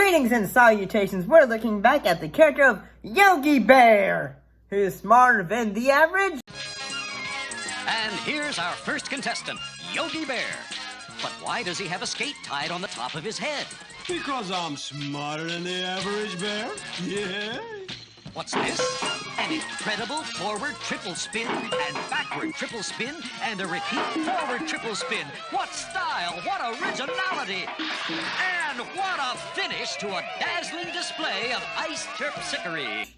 Greetings and salutations. We're looking back at the character of Yogi Bear, who is smarter than the average. And here's our first contestant, Yogi Bear. But why does he have a skate tied on the top of his head? Because I'm smarter than the average bear. Yeah. What's this? An incredible forward triple spin and backward triple spin and a repeat forward triple spin. What style, what originality, and what a finish to a dazzling display of ice terpsichore.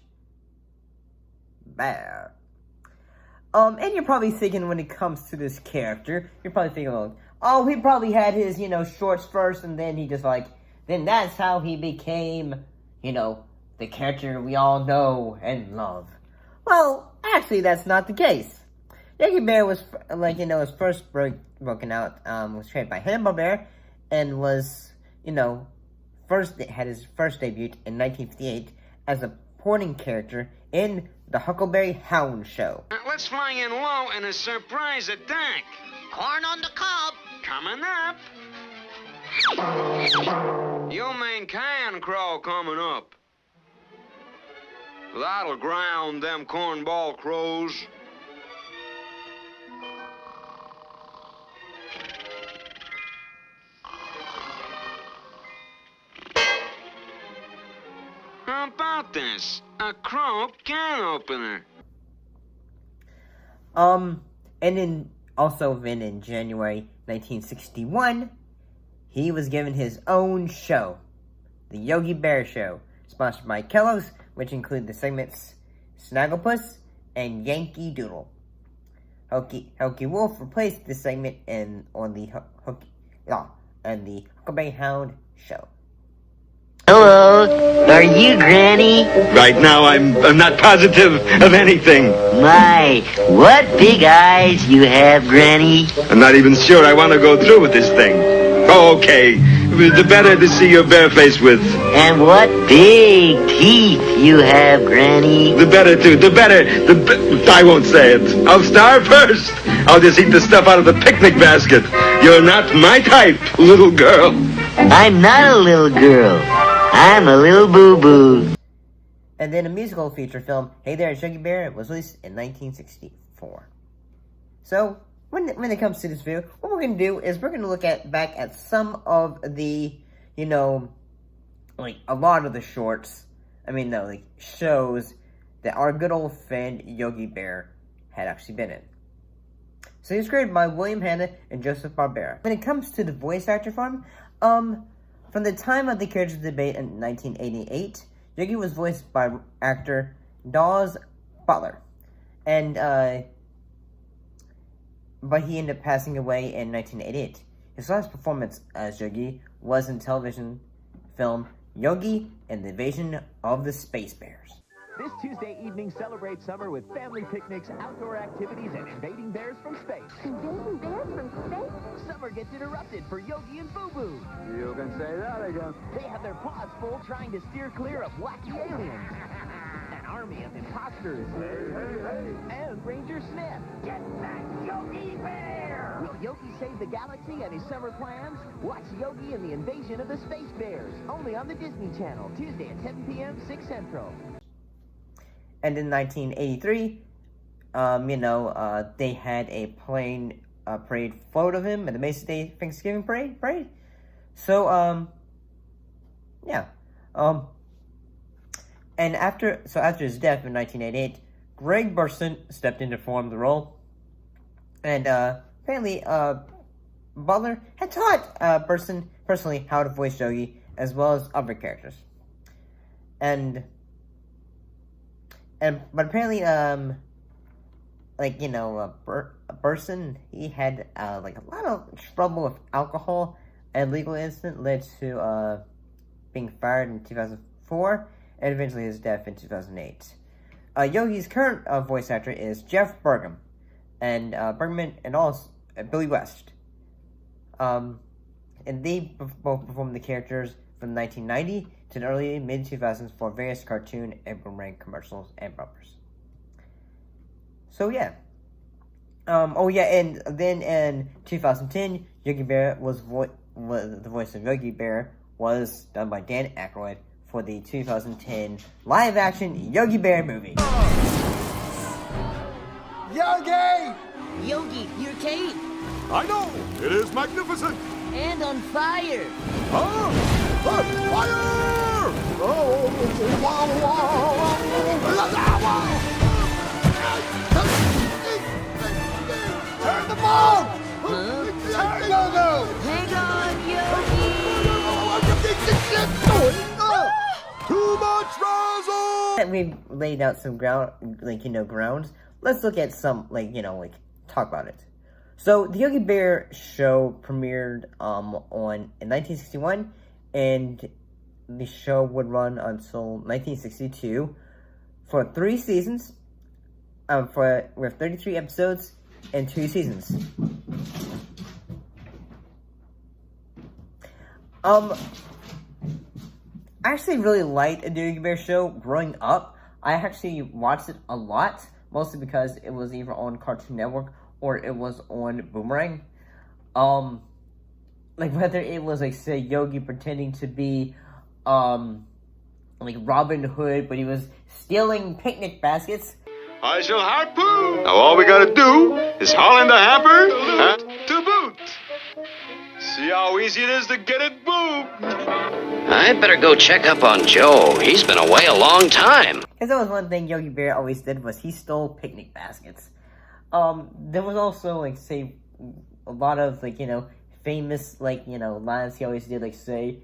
Bear. And you're probably thinking when it comes to this character, you're probably thinking, oh, he probably had his, shorts first, and then he just then that's how he became, the character we all know and love. Well, actually, that's not the case. Yogi Bear was, his first broken out, was created by Hannah Barbera, and was, had his first debut in 1958 as a supporting character in the Huckleberry Hound show. Let's fly in low and a surprise attack. Corn on the cob. Coming up. Your main can crow coming up. That'll ground them cornball crows. How about this? A crow can opener. And then in January 1961, he was given his own show, the Yogi Bear Show, sponsored by Kellogg's, which included the segments Snagglepuss and Yankee Doodle. Hokey Wolf replaced this segment on the Huckleberry Hound Show. Hello, are you Granny? Right now, I'm not positive of anything. My, what big eyes you have, Granny. I'm not even sure I want to go through with this thing. Oh, okay. The better to see your bare face with. And what big teeth you have, Granny. The better, too. I won't say it. I'll starve first. I'll just eat the stuff out of the picnic basket. You're not my type, little girl. I'm not a little girl. I'm a little boo-boo. And then a musical feature film, Hey There, It's Yogi Bear, was released in 1964. So, when it comes to this video, what we're going to do is we're going to look back at some of the, a lot of the shorts, shows that our good old friend Yogi Bear had actually been in. So he was created by William Hanna and Joseph Barbera. When it comes to the voice actor form, from the time of the character's debate in 1988, Yogi was voiced by actor Dawes Butler, but he ended up passing away in 1988. His last performance as Yogi was in television film Yogi and the Invasion of the Space Bears. This Tuesday evening, celebrate summer with family picnics, outdoor activities, and invading bears from space. Invading bears from space? Summer gets interrupted for Yogi and Boo Boo. You can say that again. They have their paws full trying to steer clear of wacky aliens. An army of imposters. Hey. And Ranger Sniff. Get back, Yogi Bear! Will Yogi save the galaxy and his summer plans? Watch Yogi and the Invasion of the Space Bears. Only on the Disney Channel, Tuesday at 7 p.m., 6 Central. And in 1983, they had a parade photo of him at the Macy's Day Thanksgiving parade. So, and after his death in 1988, Greg Burson stepped in to perform the role. And, apparently, Butler had taught, Burson personally how to voice Yogi, as well as other characters. But apparently, Burson, he had, a lot of trouble with alcohol, and legal incident led to, being fired in 2004, and eventually his death in 2008. Yogi's current, voice actor is Jeff Burgum, and, also Billy West. And they both performed the characters from 1990 to the early mid-2000s for various cartoon and boomerang commercials and bumpers. So yeah. And then in 2010, Yogi Bear the voice of Yogi Bear was done by Dan Aykroyd for the 2010 live-action Yogi Bear movie. Yogi! Yogi, you're Kate. I know! It is magnificent! And on fire. Huh? Fire! Turn the bomb! Turn Yogo! Hang on, Yogi. Too much razzle! We've laid out some grounds. Let's look at some, talk about it. So, the Yogi Bear show premiered in 1961, and the show would run until 1962 for 3 seasons, with 33 episodes and 2 seasons. I actually really liked the Yogi Bear show growing up. I actually watched it a lot, mostly because it was either on Cartoon Network or it was on Boomerang. Whether it was, say, Yogi pretending to be, Robin Hood, but he was stealing picnic baskets. I shall harpoon. Now all we gotta do is haul in the hamper and to boot. See how easy it is to get it booped. I better go check up on Joe. He's been away a long time. Because that was one thing Yogi Bear always did, was he stole picnic baskets. There was also, a lot of, famous, lines he always did, say,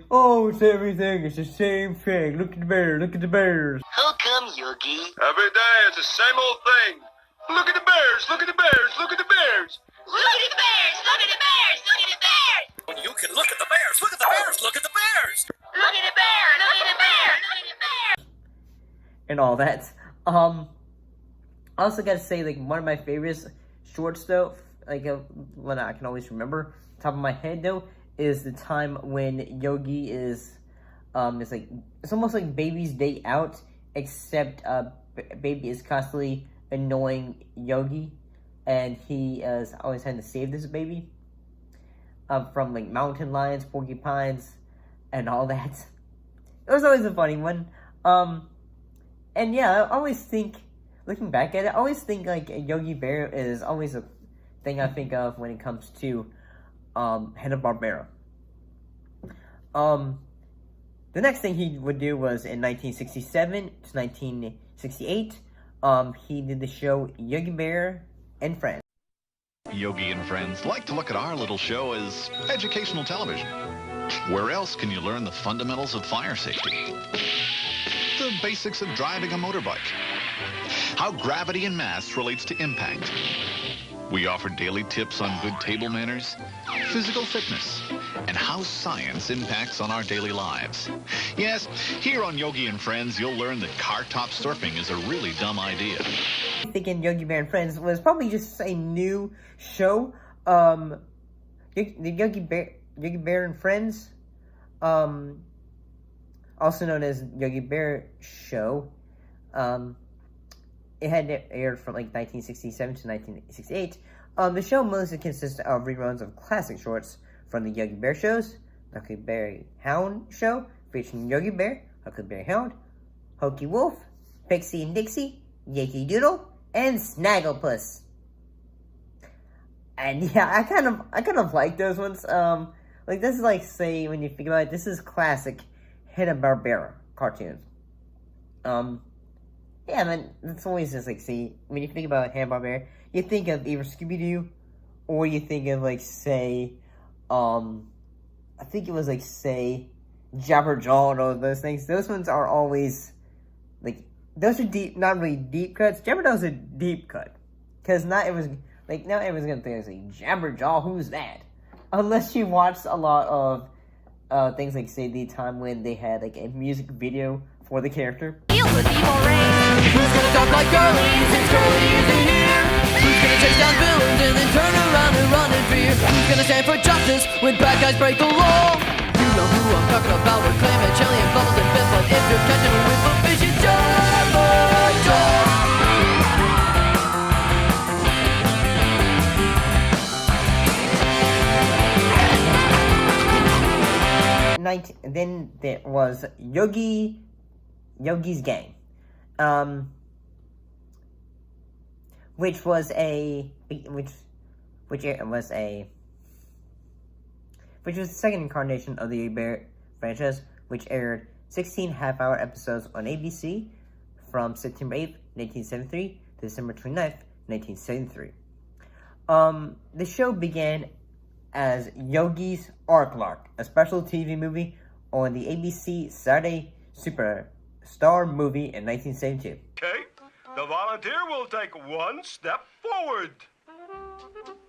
oh, it's everything, it's the same thing, look at the bear, look at the bears. How come, Yogi? Every day it's the same old thing. Look at the bears, look at the bears, look at the bears. Look at the bears! Look at the bears! Look at the bears! You can look at the bears. Look at the bears. Look at the bears. Look at the bear! Look at the bear! Look at the bear! And all that. I also gotta say, one of my favorites shorts, though, one I can always remember, top of my head, though, is the time when Yogi is, it's almost like Baby's Day Out, except, Baby is constantly annoying Yogi, and he is always having to save this baby, from, mountain lions, porcupines, and all that. It was always a funny one. And yeah, I always think, looking back at it, I always think, Yogi Bear is always a thing I think of when it comes to, Hannah Barbera. The next thing he would do was in 1967 to 1968, he did the show Yogi Bear and Friends. Yogi and Friends like to look at our little show as educational television. Where else can you learn the fundamentals of fire safety? The basics of driving a motorbike. How gravity and mass relates to impact. We offer daily tips on good table manners, physical fitness, and how science impacts on our daily lives. Yes, here on Yogi and Friends, you'll learn that car-top surfing is a really dumb idea. Thinking Yogi Bear and Friends was probably just a new show. The Yogi Bear and Friends, also known as Yogi Bear Show, it had aired from 1967 to 1968. The show mostly consists of reruns of classic shorts from the Yogi Bear shows, Huckleberry Hound Show, featuring Yogi Bear, Huckleberry Hound, Hokey Wolf, Pixie and Dixie, Yankee Doodle, and Snagglepuss. And yeah, I kind of like those ones. This is say, when you think about it, this is classic Hannah Barbera cartoons. Yeah, man, it's always just see, when you think about Hannah Barbera, you think of either Scooby-Doo, or you think of say, I think it was say, Jabberjaw and all those things. Those ones are always those are deep, not really deep cuts. Jabberdaw's a deep cut, because not everyone's gonna think Jabberjaw, who's that? Unless you watched a lot of things say the time when they had a music video for the character. Deal with evil rain. Who's gonna talk like Curly since Curly isn't here? Who's gonna chase down villains and then turn around and run in fear? Who's gonna stand for justice when bad guys break the law? You know who I'm talking about. We're claiming Jelly and Bubbles and Biff, but if you're catching a whiff of fish, it's Jabberjaw. there was Yogi's Gang, which was the second incarnation of the Yogi Bear franchise, which aired 16 half-hour episodes on ABC from September 8th, 1973 to December 29th, 1973. The show began as Yogi's Ark, a special TV movie on the ABC Saturday Superstar movie in 1972. Okay, the volunteer will take one step forward.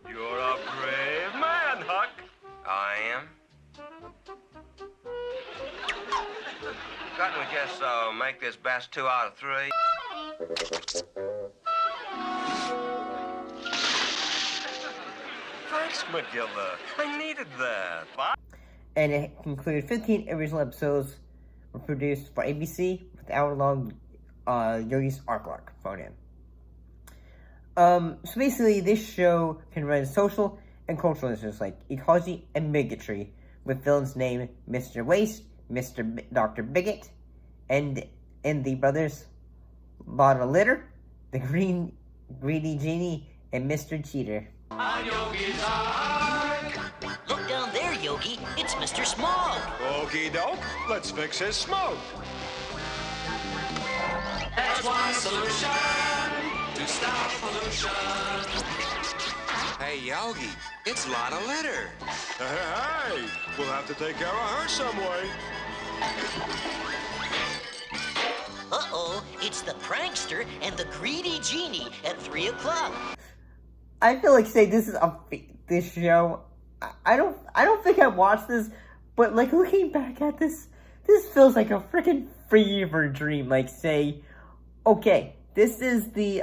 You're a brave man, Huck. I am. Couldn't we just make this best 2 out of 3? Thanks, McGilla. I needed that. And it concluded 15 original episodes were produced for ABC with the hour-long Yogi's Ark phone in. So basically, this show can run social and cultural issues like ecology and bigotry, with villains named Mr. Waste, Dr. Bigot, and the brothers Bottle Litter, the Greedy Genie, and Mr. Cheater. Look down there, Yogi. It's Mr. Smog. Okie doke. Let's fix his smoke. That's one solution to stop pollution. Hey, Yogi, it's Lotta Litter. Hey, we'll have to take care of her some way. Uh-oh, it's the prankster and the greedy genie at 3 o'clock. I feel like saying this show. I don't think I watched this, but like looking back at this feels like a freaking fever dream. Like say, okay, this is the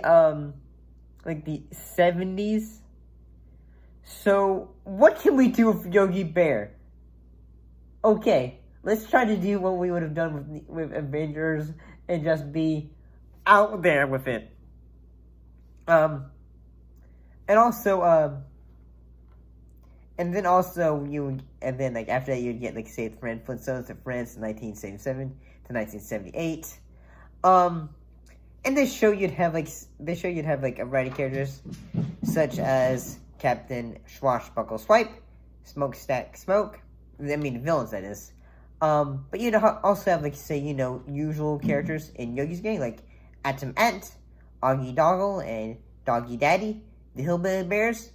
like the 70s. So what can we do with Yogi Bear? Okay, let's try to do what we would have done with Avengers and just be out there with it. And then after that you'd get like say Friend Flintstones to Friends in 1977 to 1978. In this show you'd have like a variety of characters such as Captain Swashbuckle Swipe, Smokestack Smoke. I mean villains, that is. But you'd also have like say usual characters in Yogi's Gang like Atom Ant, Augie Doggle, and Doggy Daddy, the Hillbilly Bears,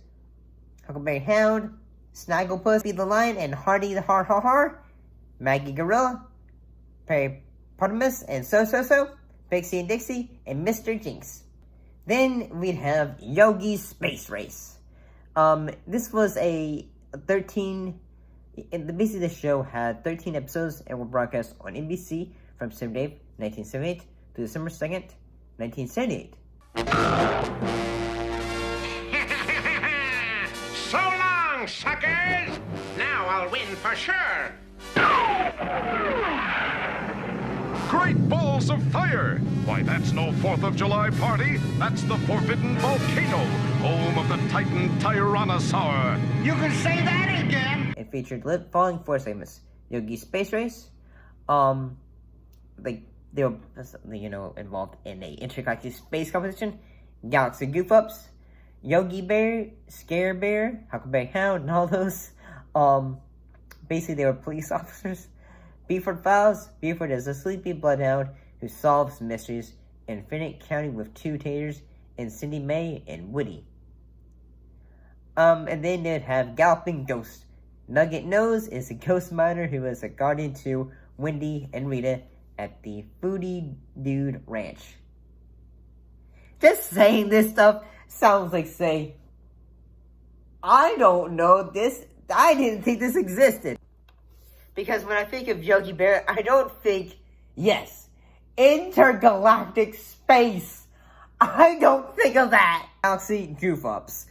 Huckleberry Hound, Snagglepuss, Be the Lion, and Hardy the Har, Maggie Gorilla, Peripotamus, and So, Pixie and Dixie, and Mr. Jinx. Then we'd have Yogi's Space Race. This was a 13... Basically, the show had 13 episodes and were broadcast on NBC from December 8th, 1978 to December 2nd, 1978. So long, suckers! Now I'll win for sure! Great balls of fire! Why, that's no 4th of July party. That's the Forbidden Volcano, home of the Titan Tyrannosaur. You can say that again! It featured the following 4 segments: Yogi's Space Race, they were involved in a intergalactic space competition, Galaxy Goof Ups, Yogi Bear, Scare Bear, Huckleberry Hound, and all those. Basically they were police officers. Beeford Files. Beeford is a sleepy bloodhound who solves mysteries in Infinite County with 2 taters, and Cindy May and Woody. And then they'd have Galloping Ghost. Nugget Nose is a ghost miner who is a guardian to Wendy and Rita at the Foodie Dude Ranch. Just saying this stuff sounds like I don't know this. I didn't think this existed. Because when I think of Yogi Bear, I don't think, yes, intergalactic space. I don't think of that. Galaxy Goof Ups.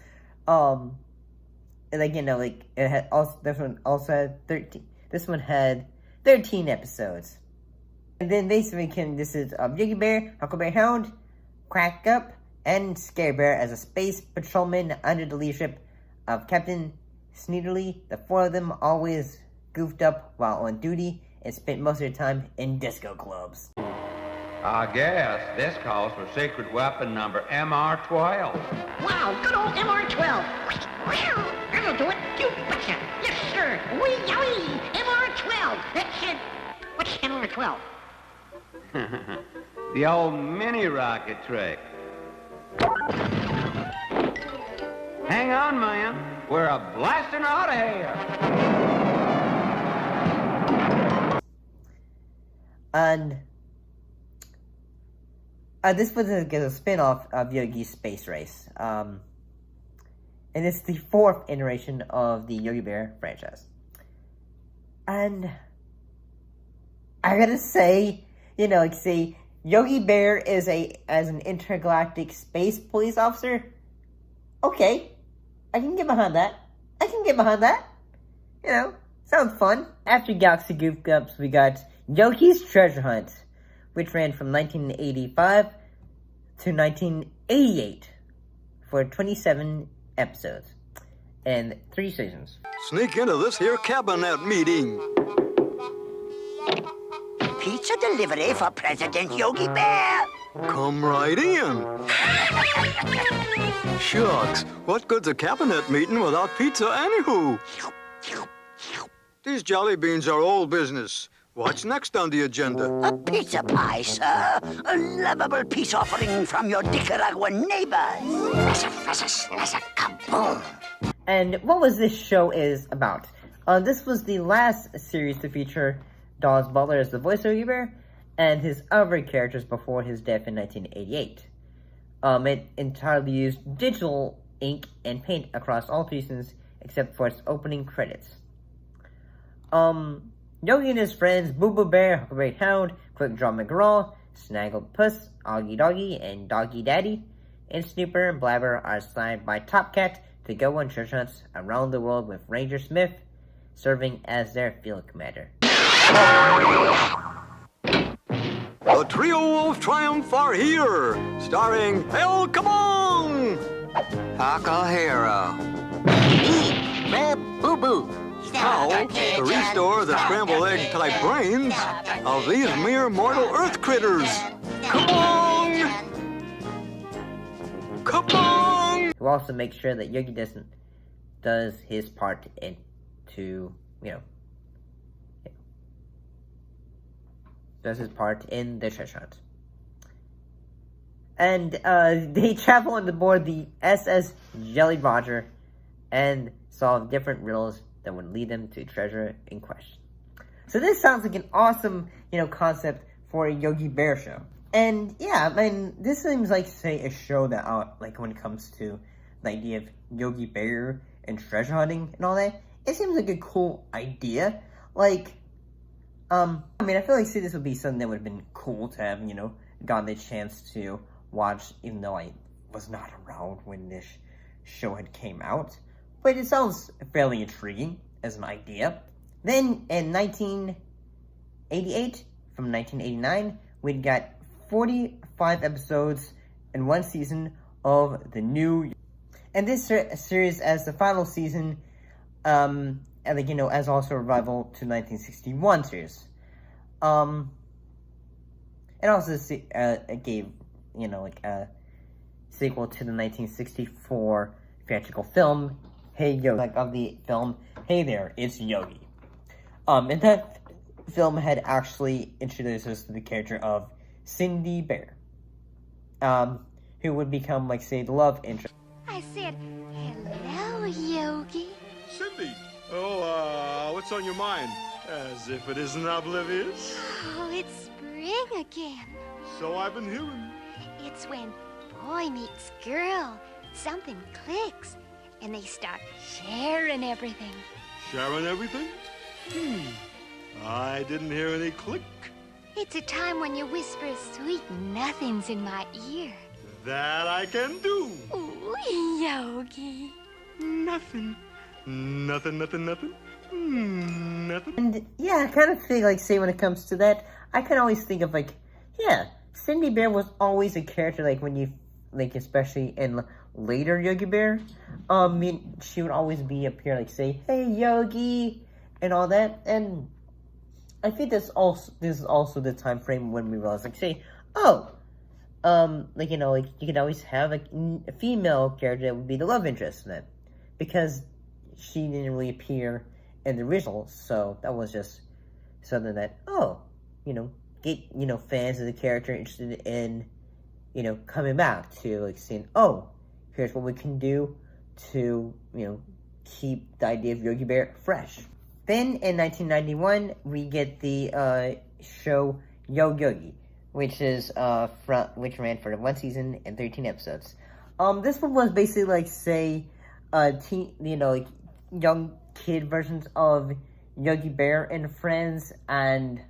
And it had this one also had 13. This one had 13 episodes. And then basically this is Yogi Bear, Huckleberry Hound, Crack Up, and Scare Bear as a space patrolman under the leadership of Captain Sneederly. The 4 of them always goofed up while on duty and spent most of their time in disco clubs. I guess this calls for secret weapon number MR12. Wow, good old MR12. That'll do it. You betcha. Yes, sir. Wee yowie. MR12. That's it. What's MR12? The old mini rocket trick. Hang on, man. We're a blasting out of here. And this was a spin-off of Yogi's Space Race. And it's the 4th iteration of the Yogi Bear franchise. And I gotta say, Yogi Bear is as an intergalactic space police officer. Okay, I can get behind that. Sounds fun. After Galaxy Goof Ups, we got Yogi's Treasure Hunt, which ran from 1985 to 1988 for 27 episodes and 3 seasons. Sneak into this here cabinet meeting. Pizza delivery for President Yogi Bear. Come right in. Shucks, what good's a cabinet meeting without pizza anywho? These jelly beans are old business. What's next on the agenda? A pizza pie, sir. A lovable peace offering from your Nicaraguan neighbors. Kaboom. And what was this show is about? This was the last series to feature Dawes Butler as the voice of Yogi Bear and his other characters before his death in 1988. It entirely used digital ink and paint across all seasons except for its opening credits. Yogi and his friends Boo Boo Bear, Huckleberry Hound, Quick Draw McGraw, Snaggled Puss, Augie Doggy, and Doggy Daddy, and Snooper and Blabber are assigned by Top Cat to go on treasure hunts around the world with Ranger Smith serving as their field commander. The trio of triumph are here, starring El Kabong, Huckle Hero, Boo Boo. How to restore the scrambled egg-type brains of these mere mortal earth critters. Kabong! Kabong! Who also makes sure that Yogi does his part does his part in the treasure hunt. And they travel on board the SS Jolly Roger and solve different riddles that would lead them to treasure in question. So this sounds like an awesome, concept for a Yogi Bear show. And yeah, I mean, this seems like, say, a show that, when it comes to the idea of Yogi Bear and treasure hunting and all that, it seems like a cool idea. I feel like, this would be something that would have been cool to have, gotten the chance to watch, even though I was not around when this show had came out. But it sounds fairly intriguing as an idea. Then, in 1988, from 1989, we got 45 episodes and 1 season of the new... And this series, as the final season, as also a revival to 1961 series. And also it gave, a sequel to the 1964 theatrical film, Hey Yogi, of the film, Hey There, It's Yogi. And that film had actually introduced us to the character of Cindy Bear, who would become, the love interest. I said, hello, Yogi. Cindy, what's on your mind? As if it isn't oblivious. Oh, it's spring again. So I've been hearing. It's when boy meets girl, something clicks, and they start sharing everything. Sharing everything? I didn't hear any click. It's a time when you whisper sweet nothings in my ear. That I can do. Ooh, Yogi. Nothing. Nothing. Nothing. And yeah, I kind of think, when it comes to that, I can always think of, Cindy Bear was always a character, when you, especially in later Yogi Bear, she would always appear, say, hey, Yogi, and all that, and I think this is also the time frame when we realized, like, say, oh, like, you know, like, you could always have a female character that would be the love interest in it, because she didn't really appear in the original, so that was just something that, oh, you know, get, you know, fans of the character interested in, you know, coming back to, like, saying, oh, here's what we can do to, you know, keep the idea of Yogi Bear fresh. Then, in 1991, we get the show Yo Yogi, which ran for 1 season and 13 episodes. This one was basically, like, say, you know, like, young kid versions of Yogi Bear and Friends, and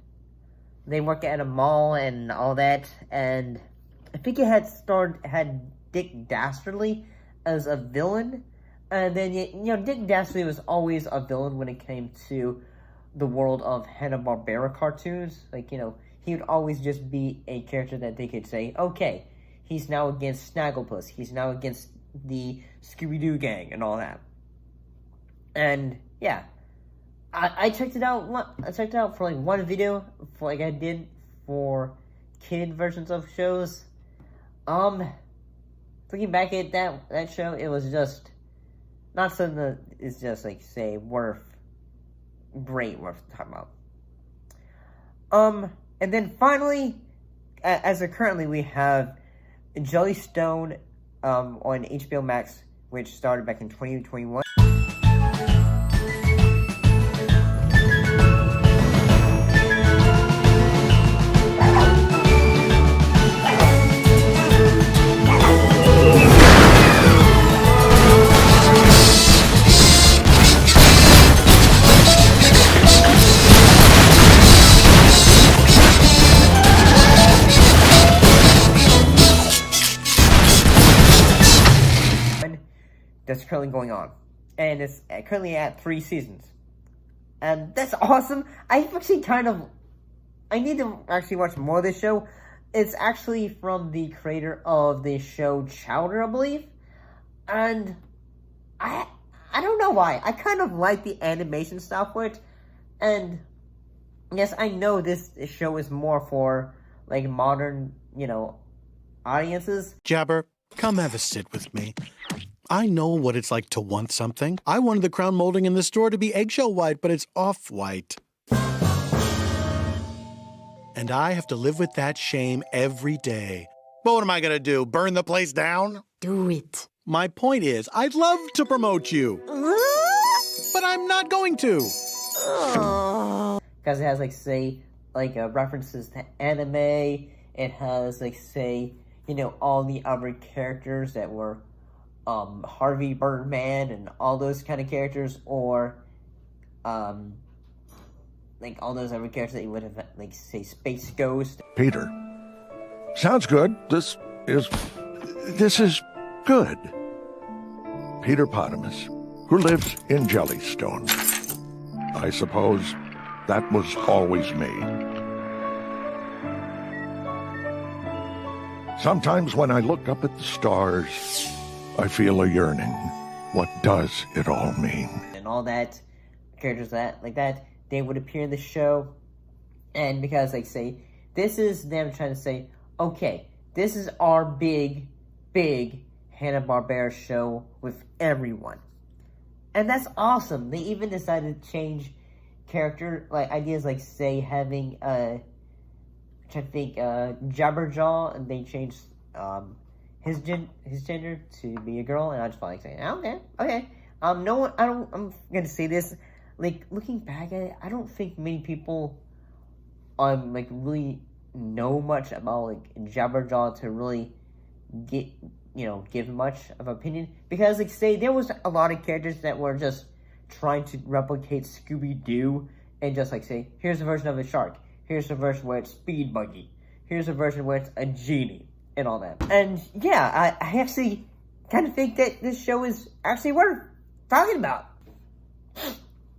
they work at a mall and all that, and I think it had Dick Dastardly as a villain, and then, you know, Dick Dastardly was always a villain when it came to the world of Hannah Barbera cartoons. Like, you know, he would always just be a character that they could say, okay, he's now against Snagglepuss, he's now against the Scooby-Doo gang, and all that. And, yeah, I checked it out. I checked it out for, like, one video, for, like, I did for kid versions of shows. Looking back at that show, it was just not something that is just, like, say, worth talking about. And then finally, as of currently, we have Jellystone on HBO Max, which started back in 2021. That's currently going on, and it's currently at 3 seasons, and that's awesome. I need to actually watch more of this show. It's actually from the creator of the show Chowder, I believe, and I don't know why. I kind of like the animation style for it, and yes, I know this show is more for, like, modern, you know, audiences. Jabber, come have a sit with me. I know what it's like to want something. I wanted the crown molding in the store to be eggshell white, but it's off-white. And I have to live with that shame every day. But what am I gonna do, burn the place down? Do it. My point is, I'd love to promote you. But I'm not going to. Because it has, like, say, like, references to anime. It has, like, say, you know, all the other characters that were Harvey Birdman and all those kind of characters, or like all those other characters that you would have, like, say, Space Ghost. Peter, sounds good. This is good. Peter Potamus, who lives in Jellystone. I suppose that was always me. Sometimes when I look up at the stars, I feel a yearning. What does it all mean? And all that, characters like that, they would appear in the show. And because, like, say, this is them trying to say, okay, this is our big Hanna-Barbera show with everyone. And that's awesome. They even decided to change character, like, ideas, like, say, having, which I think, Jabberjaw, and they changed, his gender to be a girl, and I just felt like saying, okay. I'm gonna say this, like, looking back at it, I don't think many people, like, really know much about, like, Jabberjaw to really give much of an opinion, because, like, say, there was a lot of characters that were just trying to replicate Scooby-Doo, and just, like, say, here's a version of a shark, here's a version where it's Speed Buggy, here's a version where it's a genie, and all that. And yeah, I actually kind of think that this show is actually worth talking about.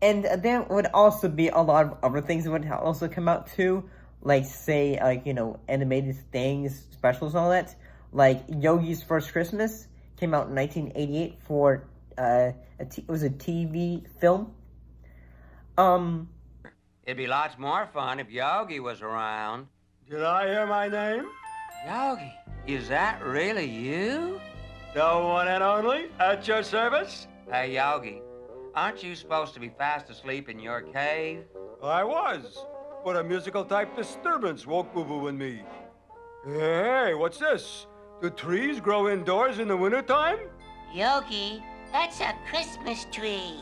And there would also be a lot of other things that would also come out too, like, say, like, you know, animated things, specials, and all that. Like, Yogi's First Christmas came out in 1988 for, it was a TV film. It'd be lots more fun if Yogi was around. Did I hear my name? Yogi, is that really you? The one and only, at your service? Hey, Yogi, aren't you supposed to be fast asleep in your cave? I was, but a musical type disturbance woke Boo Boo and me. Hey, what's this? Do trees grow indoors in the wintertime? Yogi, that's a Christmas tree.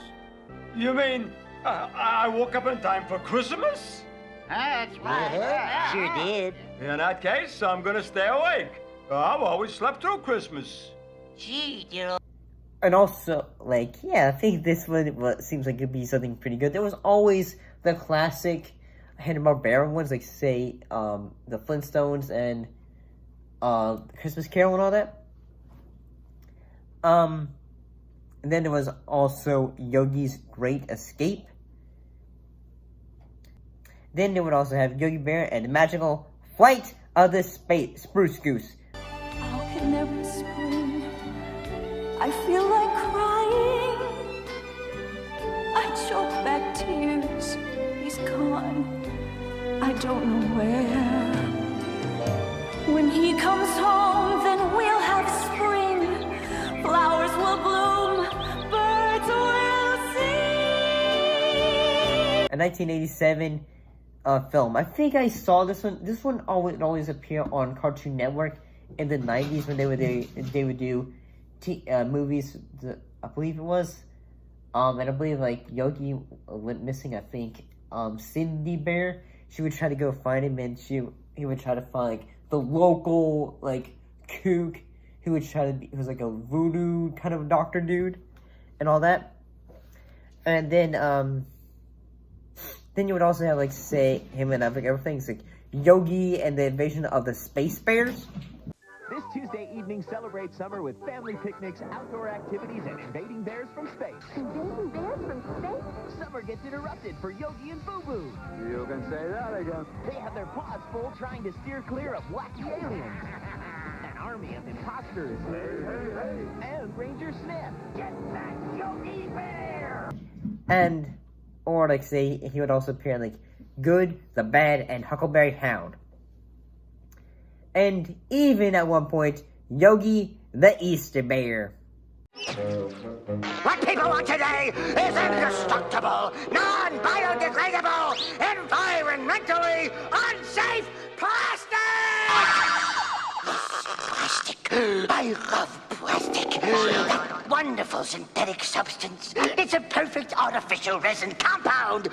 You mean I woke up in time for Christmas? That's right. Sure did. In that case, I'm gonna stay awake. I've always slept through Christmas. Gee, dear. And also, like, yeah, I think this one seems like it'd be something pretty good. There was always the classic Hannah Barbera ones, like, say, the Flintstones and Christmas Carol and all that. And then there was also Yogi's Great Escape. Then they would also have Yogi Bear and the Magical Flight of the Spruce Goose. How can there be spring? I feel like crying. I choke back tears. He's gone. I don't know where. When he comes home, then we'll have spring. Flowers will bloom. Birds will sing. A 1987 film. I think I saw this one. This one would always appear on Cartoon Network in the 90s when they would do movies. I believe it was, and I believe like Yogi went missing. I think Cindy Bear. She would try to go find him, and he would try to find like the local like kook who would try to be. He was like a voodoo kind of doctor dude, and all that. And then you would also have, like, say, him and like everything's like Yogi and the invasion of the Space Bears. This Tuesday evening, celebrate summer with family picnics, outdoor activities, and invading bears from space. Invading bears from space? Summer gets interrupted for Yogi and Boo Boo. You can say that again. They have their paws full trying to steer clear of wacky aliens. An army of imposters. And Ranger Sniff. Get back, Yogi Bear! And, or like say, he would also appear in like Good, the Bad, and Huckleberry Hound. And even at one point, Yogi the Easter Bear. What people want today is indestructible, non-biodegradable, environmentally unsafe plastic! Plastic. I love plastic. That wonderful synthetic substance. It's a perfect artificial resin compound.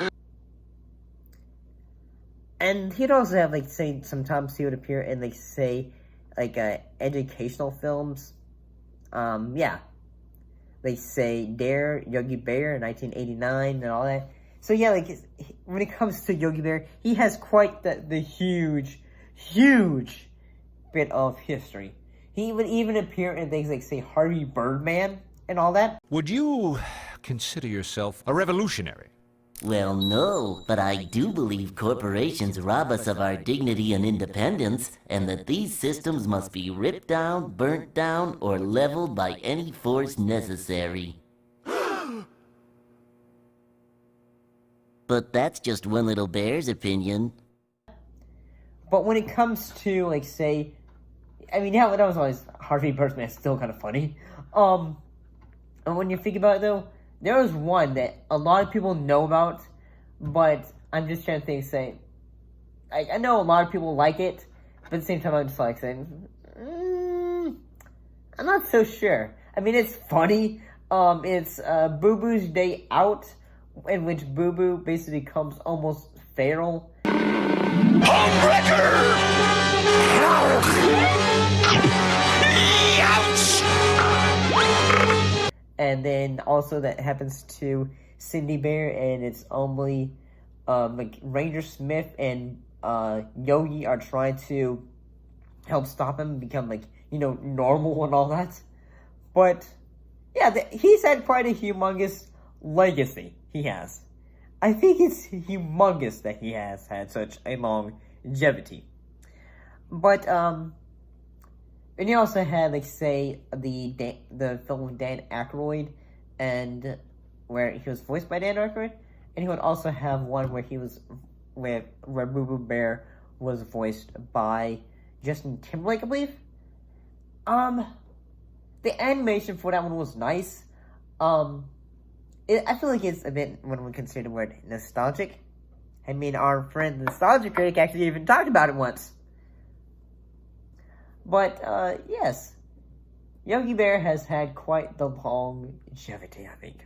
And he'd also have, like, say, sometimes he would appear in, like, say, like, educational films. Yeah. They say Dare, Yogi Bear in 1989 and all that. So, yeah, like, when it comes to Yogi Bear, he has quite the huge bit of history. He would even appear in things like, say, Harvey Birdman and all that. Would you consider yourself a revolutionary? Well, no, but I do believe corporations rob us of our dignity and independence, and that these systems must be ripped down, burnt down, or leveled by any force necessary. But that's just one little bear's opinion. But when it comes to, like, say, I mean, yeah, that was always Harvey Birdman. It's still kind of funny. And when you think about it, though, there was one that a lot of people know about, but I'm just trying to think, say, I know a lot of people like it, but at the same time, I'm just like saying, I'm not so sure. I mean, it's funny. It's Boo Boo's Day Out, in which Boo Boo basically becomes almost feral. And then also that happens to Cindy Bear, and it's only like Ranger Smith and Yogi are trying to help stop him become, like, you know, normal and all that. But yeah, he's had quite a humongous legacy. He has. I think it's humongous that he has had such a longevity. But and he also had, like, say, the film with Dan Aykroyd, and where he was voiced by Dan Aykroyd, And he would also have one where where Boo Boo Bear was voiced by Justin Timberlake, I believe. The animation for that one was nice. I feel like it's a bit, when we consider the word nostalgic. I mean, our friend the Nostalgia Critic actually even talked about it once. But, yes. Yogi Bear has had quite the longevity, I think.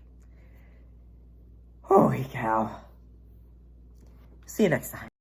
Holy cow. See you next time.